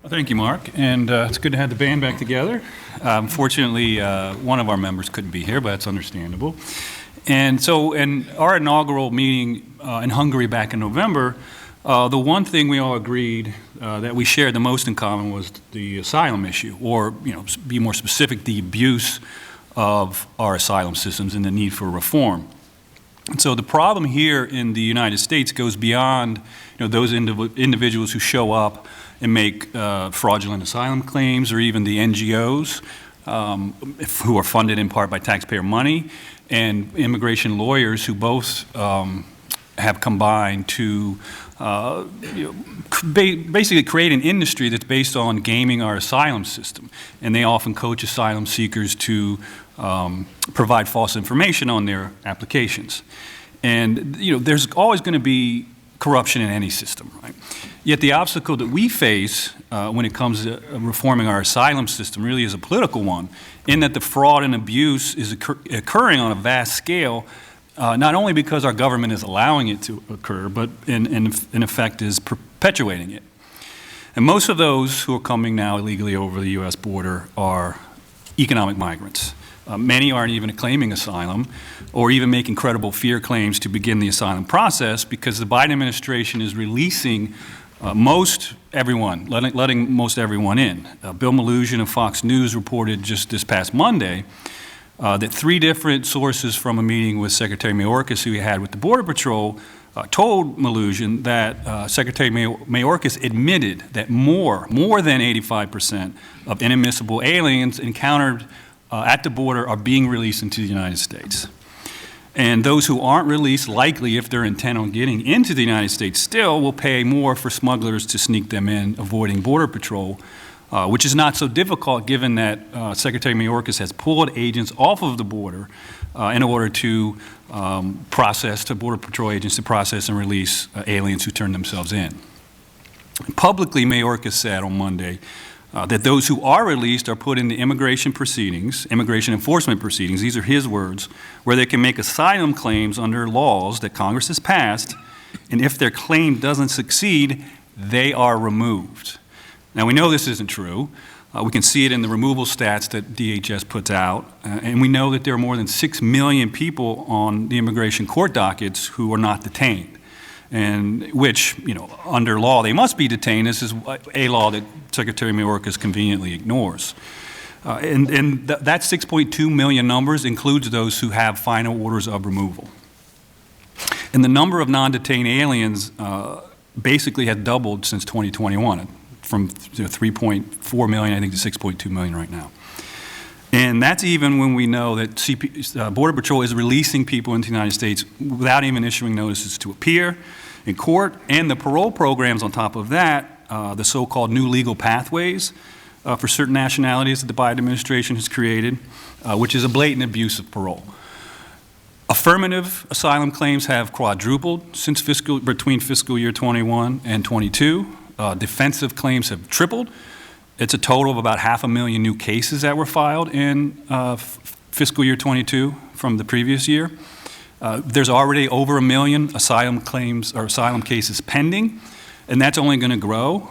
Thank you, Mark, and it's good to have the band back together. Fortunately, one of our members couldn't be here, but that's understandable. And so in our inaugural meeting in Hungary back in November, the one thing we all agreed that we shared the most in common was the asylum issue, or, be more specific, the abuse of our asylum systems and the need for reform. And so the problem here in the United States goes beyond, those individuals who show up and make fraudulent asylum claims, or even the NGOs who are funded in part by taxpayer money, and immigration lawyers who both have combined to basically create an industry that's based on gaming our asylum system. And they often coach asylum seekers to provide false information on their applications. And there's always going to be corruption in any system, right? Yet the obstacle that we face when it comes to reforming our asylum system really is a political one, in that the fraud and abuse is occurring on a vast scale, not only because our government is allowing it to occur, but in effect is perpetuating it. And most of those who are coming now illegally over the U.S. border are economic migrants. Many aren't even claiming asylum or even making credible fear claims to begin the asylum process, because the Biden administration is releasing most everyone, letting most everyone in. Bill Maloogian of Fox News reported just this past Monday that 3 different sources from a meeting with Secretary Mayorkas, who he had with the Border Patrol, told Maloogian that Secretary Mayorkas admitted that more than 85% of inadmissible aliens encountered at the border are being released into the United States. And those who aren't released, likely, if they're intent on getting into the United States still, will pay more for smugglers to sneak them in, avoiding Border Patrol, which is not so difficult given that Secretary Mayorkas has pulled agents off of the border in order to Border Patrol agents to process and release aliens who turn themselves in. Publicly, Mayorkas said on Monday that those who are released are put into immigration enforcement proceedings, these are his words, where they can make asylum claims under laws that Congress has passed, and if their claim doesn't succeed, they are removed. Now, we know this isn't true. We can see it in the removal stats that DHS puts out, and we know that there are more than 6 million people on the immigration court dockets who are not detained, and which, under law, they must be detained. This is a law that Secretary Mayorkas conveniently ignores. And that 6.2 million numbers includes those who have final orders of removal. And the number of non-detained aliens basically has doubled since 2021, from 3.4 million, I think, to 6.2 million right now. And that's even when we know that Border Patrol is releasing people into the United States without even issuing notices to appear in court, and the parole programs on top of that, the so-called new legal pathways for certain nationalities that the Biden administration has created, which is a blatant abuse of parole. Affirmative asylum claims have quadrupled since between fiscal year 21 and 22. Defensive claims have tripled. It's a total of about 500,000 new cases that were filed in fiscal year 22 from the previous year. There's already over 1 million asylum claims or asylum cases pending, and that's only going to grow,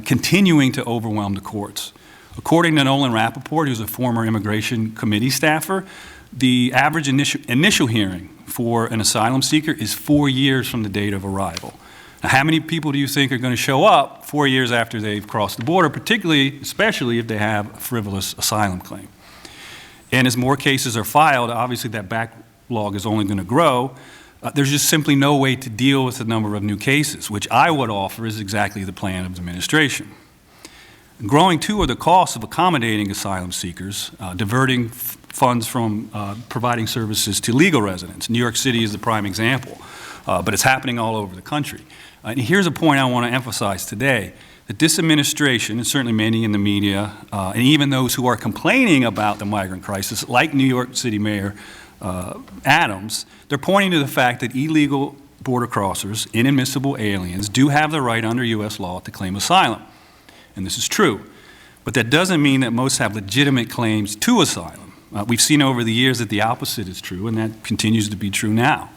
continuing to overwhelm the courts. According to Nolan Rappaport, who's a former immigration committee staffer, the average initial hearing for an asylum seeker is 4 years from the date of arrival. Now, how many people do you think are going to show up 4 years after they've crossed the border, especially if they have a frivolous asylum claim? And as more cases are filed, obviously that backlog is only going to grow. There's just simply no way to deal with the number of new cases, which I would offer is exactly the plan of the administration. Growing, too, are the costs of accommodating asylum seekers, diverting funds from providing services to legal residents. New York City is the prime example, but it's happening all over the country. And here's a point I want to emphasize today, that this administration, and certainly many in the media, and even those who are complaining about the migrant crisis, like New York City Mayor Adams, they're pointing to the fact that illegal border crossers, inadmissible aliens, do have the right under U.S. law to claim asylum. And this is true. But that doesn't mean that most have legitimate claims to asylum. We've seen over the years that the opposite is true, and that continues to be true now.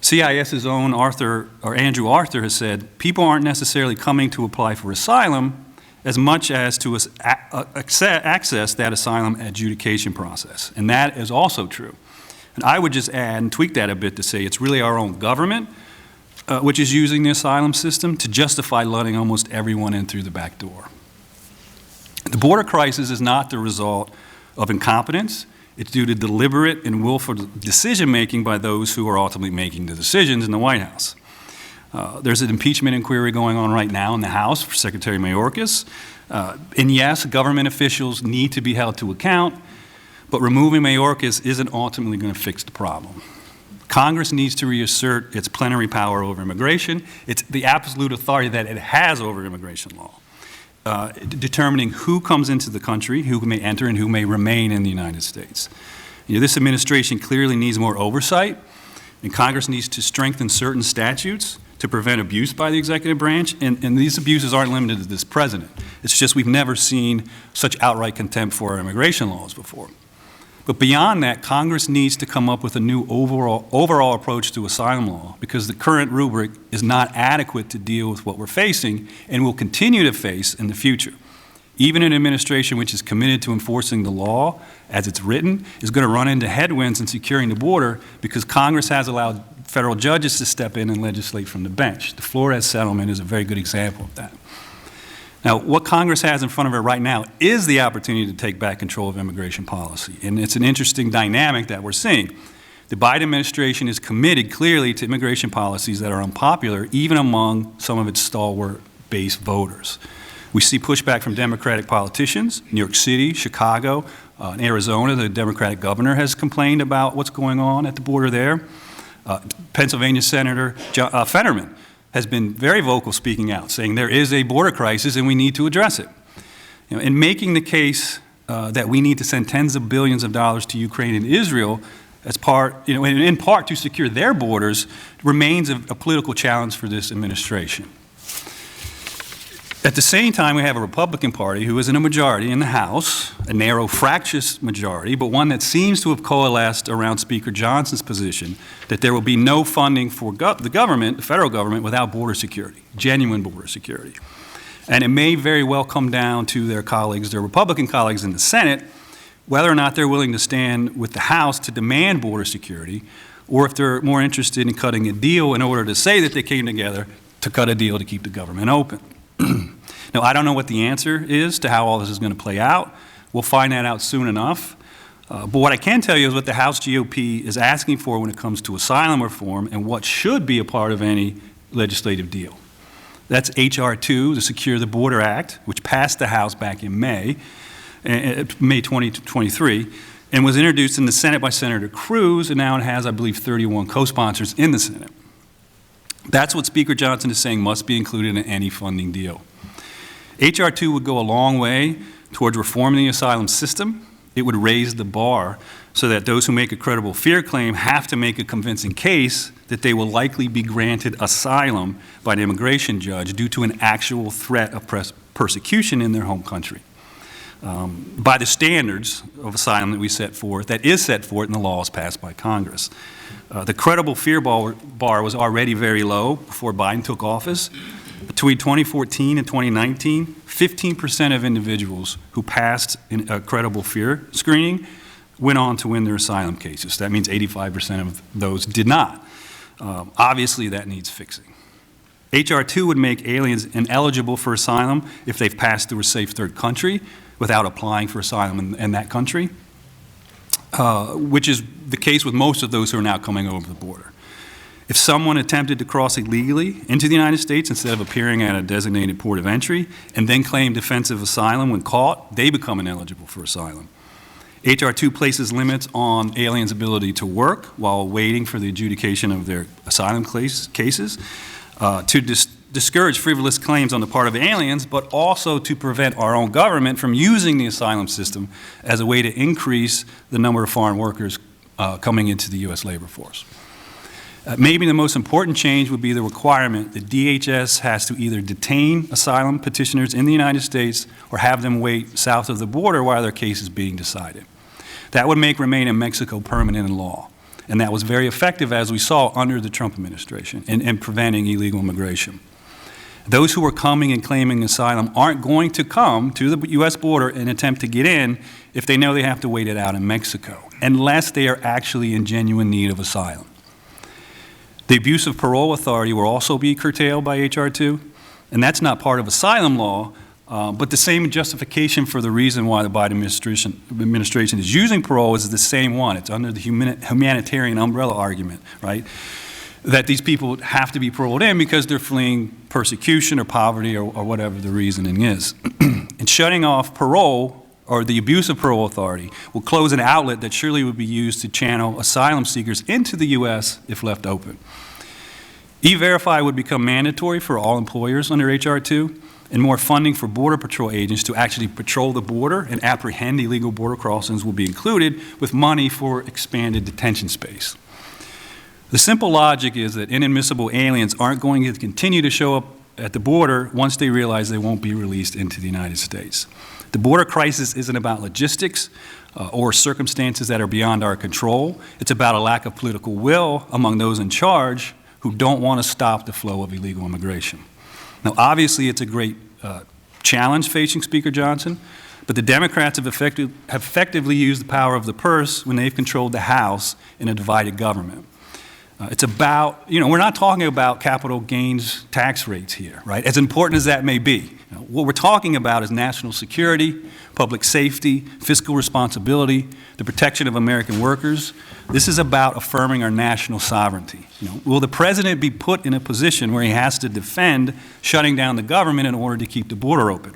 CIS's own Andrew Arthur has said, people aren't necessarily coming to apply for asylum, as much as to access that asylum adjudication process. And that is also true. And I would just add and tweak that a bit to say it's really our own government which is using the asylum system to justify letting almost everyone in through the back door. The border crisis is not the result of incompetence. It's due to deliberate and willful decision-making by those who are ultimately making the decisions in the White House. There's an impeachment inquiry going on right now in the House for Secretary Mayorkas. And yes, government officials need to be held to account, but removing Mayorkas isn't ultimately going to fix the problem. Congress needs to reassert its plenary power over immigration. It's the absolute authority that it has over immigration law, determining who comes into the country, who may enter, and who may remain in the United States. You know, this administration clearly needs more oversight, and Congress needs to strengthen certain statutes to prevent abuse by the executive branch, and these abuses aren't limited to this president. It's just we've never seen such outright contempt for our immigration laws before. But beyond that, Congress needs to come up with a new overall approach to asylum law, because the current rubric is not adequate to deal with what we're facing and will continue to face in the future. Even an administration which is committed to enforcing the law as it's written is going to run into headwinds in securing the border because Congress has allowed federal judges to step in and legislate from the bench. The Flores settlement is a very good example of that. Now, what Congress has in front of it right now is the opportunity to take back control of immigration policy, and it's an interesting dynamic that we're seeing. The Biden administration is committed clearly to immigration policies that are unpopular, even among some of its stalwart base voters. We see pushback from Democratic politicians. New York City, Chicago, and Arizona, the Democratic governor has complained about what's going on at the border there. Pennsylvania Senator Fetterman has been very vocal speaking out, saying there is a border crisis and we need to address it. You know, in making the case that we need to send tens of billions of dollars to Ukraine and Israel as part, you know, in part to secure their borders, remains a political challenge for this administration. At the same time, we have a Republican Party who is in a majority in the House, a narrow, fractious majority, but one that seems to have coalesced around Speaker Johnson's position that there will be no funding for the government, the federal government, without border security, genuine border security. And it may very well come down to their colleagues, their Republican colleagues in the Senate, whether or not they're willing to stand with the House to demand border security, or if they're more interested in cutting a deal in order to say that they came together to cut a deal to keep the government open. Now, I don't know what the answer is to how all this is going to play out. We'll find that out soon enough. But what I can tell you is what the House GOP is asking for when it comes to asylum reform and what should be a part of any legislative deal. That's H.R. 2, the Secure the Border Act, which passed the House back in May 2023, and was introduced in the Senate by Senator Cruz, and now it has, I believe, 31 co-sponsors in the Senate. That's what Speaker Johnson is saying must be included in any funding deal. H.R. 2 would go a long way towards reforming the asylum system. It would raise the bar so that those who make a credible fear claim have to make a convincing case that they will likely be granted asylum by an immigration judge due to an actual threat of persecution in their home country. By the standards of asylum that we set forth, that is set forth in the laws passed by Congress. The credible fear bar was already very low before Biden took office. Between 2014 and 2019, 15% of individuals who passed a credible fear screening went on to win their asylum cases. That means 85% of those did not. Obviously, that needs fixing. H.R. 2 would make aliens ineligible for asylum if they've passed through a safe third country without applying for asylum in that country, which is the case with most of those who are now coming over the border. If someone attempted to cross illegally into the United States instead of appearing at a designated port of entry and then claim defensive asylum when caught, they become ineligible for asylum. H.R. 2 places limits on aliens' ability to work while waiting for the adjudication of their asylum cases, to discourage frivolous claims on the part of aliens, but also to prevent our own government from using the asylum system as a way to increase the number of foreign workers coming into the U.S. labor force. Maybe the most important change would be the requirement that DHS has to either detain asylum petitioners in the United States or have them wait south of the border while their case is being decided. That would make remain in Mexico permanent in law, and that was very effective, as we saw, under the Trump administration in preventing illegal immigration. Those who are coming and claiming asylum aren't going to come to the U.S. border and attempt to get in if they know they have to wait it out in Mexico, unless they are actually in genuine need of asylum. The abuse of parole authority will also be curtailed by H.R. 2, and that's not part of asylum law, but the same justification for the reason why the Biden administration is using parole is the same one. It's under the humanitarian umbrella argument, right? That these people have to be paroled in because they're fleeing persecution or poverty or whatever the reasoning is. And shutting off parole, or the abuse of parole authority, will close an outlet that surely would be used to channel asylum seekers into the U.S. if left open. E-Verify would become mandatory for all employers under H.R. 2, and more funding for Border Patrol agents to actually patrol the border and apprehend illegal border crossings will be included, with money for expanded detention space. The simple logic is that inadmissible aliens aren't going to continue to show up at the border once they realize they won't be released into the United States. The border crisis isn't about logistics or circumstances that are beyond our control. It's about a lack of political will among those in charge who don't want to stop the flow of illegal immigration. Now, obviously, it's a great challenge facing Speaker Johnson, but the Democrats have effectively used the power of the purse when they've controlled the House in a divided government. It's about, we're not talking about capital gains tax rates here, right? As important as that may be. What we're talking about is national security, public safety, fiscal responsibility, the protection of American workers. This is about affirming our national sovereignty. Will the president be put in a position where he has to defend shutting down the government in order to keep the border open?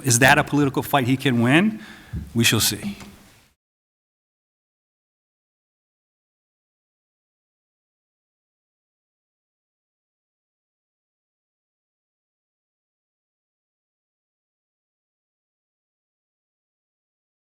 Is that a political fight he can win? We shall see.